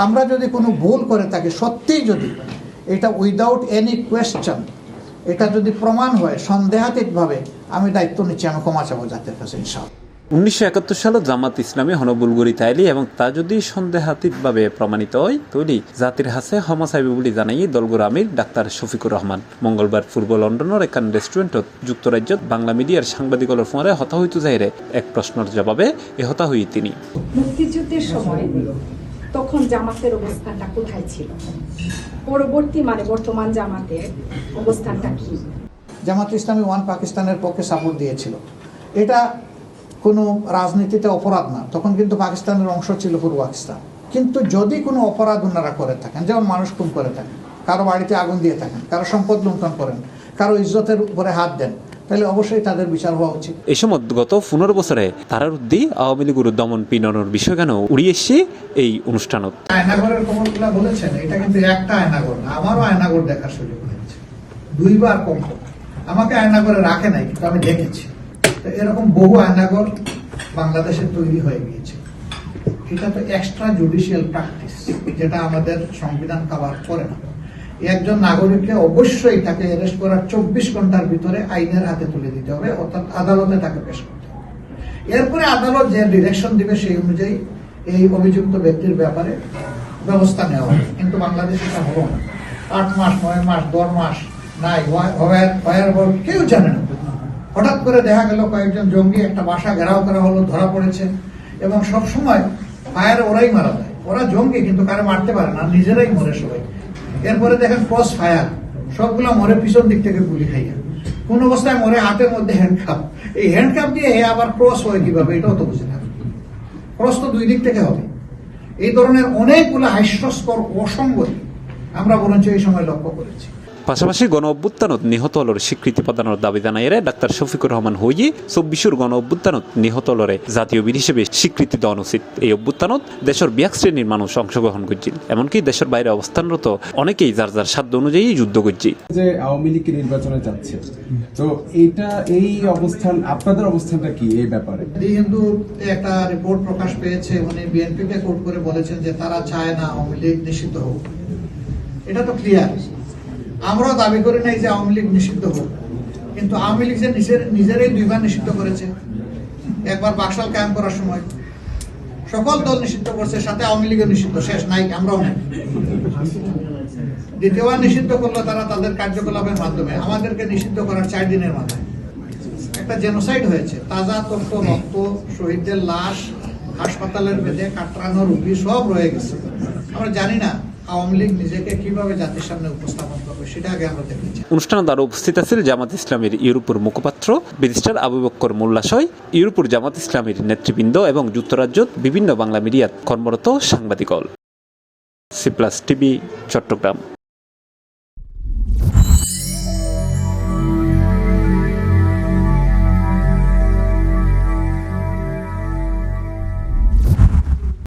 আমরা যদি কোনো ভুল করে থাকি, সত্যিই যদি এটা উইদাউট এনি কোয়েশ্চেন এটা যদি প্রমাণ হয় সন্দেহাতীতভাবে, আমি দায়িত্ব নিচ্ছি, আমি ক্ষমা চাবো জাতির কাছে ইনশাআল্লাহ। 1971 সালে জামাত ইসলামী হনবুলগুড়ি তাইলি এবং তা যদি সন্দেহাতীতভাবে প্রমাণিত হয় তৈরি জাতির হাসে ক্ষমা চাইবে বলে জানাই দলগুর আমির ডাক্তার শফিকুর রহমান। মঙ্গলবার পূর্ব লন্ডনের একখান রেস্টুরেন্টত যুক্তরাজ্যত বাংলা মিডিয়ার সাংবাদিকর ফোনে হতা হইতে যাইরে এক প্রশ্নের জবাবে এ হতা হই তিনি। মুক্তিযুদ্ধের সময় তখন জামাতের অবস্থানটা কোথায় ছিল, পরবর্তী বর্তমান জামাতের অবস্থানটা কি? জামাত ইসলামী ওয়ান পাকিস্তানের পক্ষে সাপোর্ট দিয়েছিল। এটা কোনো রাজনীতিতে অপরাধ না, তখন কিন্তু পাকিস্তানের অংশ ছিল পূর্ব পাকিস্তান। কিন্তু যদি কোনো অপরাধ ওনারা করে থাকেন, যেমন মানুষ খুন করে থাকেন, কারো বাড়িতে আগুন দিয়ে থাকেন, কারো সম্পদ লুণ্ঠন করেন, কারো ইজ্জতের উপরে হাত দেন, তাহলে অবশ্যই তাদের বিচার হওয়া উচিত। এই সময় গত 15 বছরে তারার উদ্দি আওয়ামী লীগের দমন পীড়নের বিষয় কেন উড়িয়ে এসছে এই অনুষ্ঠানত। আয়নাঘরের খবরগুলো বলেছেন, এটা কিন্তু একটা আয়নাঘর না, আমারও আয়নাঘর দেখার সুযোগ হয়েছে 2 বার কম। আমাকে আয়নাঘরে রাখে নাই, কিন্তু আমি দেখেছি এরকম বহু আয়নাঘর বাংলাদেশে তৈরি হয়ে গিয়েছে। এটা তো এক্সট্রা জুডিশিয়াল প্র্যাকটিস, যেটা আমাদের সংবিধান কভার করে না। একজন নাগরিককে অবশ্যই তাকে অ্যারেস্ট করার 24 ঘন্টার ভিতরে আইনের হাতে তুলে দিতে হবে, অর্থাৎ আদালতে তাকে পেশ করতে হবে। এরপরে আদালত যে ডিরেকশন দিবে সেই অনুযায়ী এই অভিযুক্ত ব্যক্তির ব্যাপারে ব্যবস্থা নেওয়া হবে। কিন্তু বাংলাদেশে এটা হলো না। 8 মাস 9 মাস 10 মাস নাই, কেউ জানে না। হঠাৎ করে দেখা গেল কয়েকজন জঙ্গি একটা বাসা ঘেরাও করা হলো, ধরা পড়েছে, এবং সবসময় ফায়ারে ওরাই মারা যায়। ওরা জঙ্গি কিন্তু কারে মারতে পারে না, নিজেরাই মরে সবাই। এরপরে দেখেন ক্রস ফায়ার, সবগুলো মরে পিছন দিক থেকে গুলি খাইয়া, কোন অবস্থায় মরে হাতের মধ্যে হ্যান্ডকাপ। এই হ্যান্ডকাপ দিয়ে আবার ক্রস হয় কিভাবে, এটাও তো বুঝে না। ক্রস তো 2 দিক থেকে হবে। এই ধরনের অনেকগুলো হাস্যস্কর অসঙ্গতি আমরা বরঞ্চ এই সময় লক্ষ্য করেছি। পাশাপাশি গণ অভ্যুত্থানত নিহত হলর স্বীকৃতি প্রদানের দাবি জানাইরে ডাক্তার শফিকুর রহমান হইয়ে 24 গণ অভ্যুত্থানত নিহত হলরে জাতীয় বীর হিসেবে স্বীকৃতি দেওয়া উচিত। এই অভ্যুত্থানত দেশের বিয়াক শ্রেণীর মানুষ অংশগ্রহণ করছেন, এমনকি দেশের বাইরে অবস্থানরত অনেকেই যার যার সাধ্য অনুযায়ী যুদ্ধ করছে। যে আওয়ামী লীগ নির্বাচনে যাচ্ছে, তো এই অবস্থান, আপনাদের অবস্থানটা কি এই ব্যাপারে? কিন্তু একটা রিপোর্ট প্রকাশ পেয়েছে, উনি বিএনপিকে কোট করে বলেছেন যে তারা চায় না আওয়ামী লীগ নিষিদ্ধ হোক। এটা তো ক্লিয়ার। আমরাও দাবি করি নাই যে আওয়ামী লীগ নিষিদ্ধ হোক, কিন্তু আওয়ামী লীগ যে নিজেরাই 2 বার নিষিদ্ধ করেছে। একবার বাকশাল কায়েম করার সময় সকল দল নিষিদ্ধ করছে, সাথে আওয়ামী লীগও নিষিদ্ধ, শেষ নাই, আমরাও নাই। দ্বিতীয়বার নিষিদ্ধ করলো তারা তাদের কার্যকলাপের মাধ্যমে, আমাদেরকে নিষিদ্ধ করার 4 দিনের মাথায় একটা জেনোসাইড হয়েছে। তাজা তথ্য, রক্ত, শহীদদের লাশ, হাসপাতালের বেদে কাটরানো রোগী সব রয়ে গেছে। আমরা জানি না আওয়ামী লীগ নিজেকে কিভাবে জাতির সামনে উপস্থাপন করবে, সেটা আগে আমরা দেখেছি। অনুষ্ঠানে আরো উপস্থিত আছেন জামাত ইসলামের ইউরোপের মুখপাত্র ব্যারিস্টার আবু বক্কর মোল্লাসহ, ইউরোপের জামাত ইসলামের নেতৃবৃন্দ এবং যুক্তরাজ্যত বিভিন্ন বাংলা মিডিয়াত কর্মরত সাংবাদিক। C plus TV, Chittagong.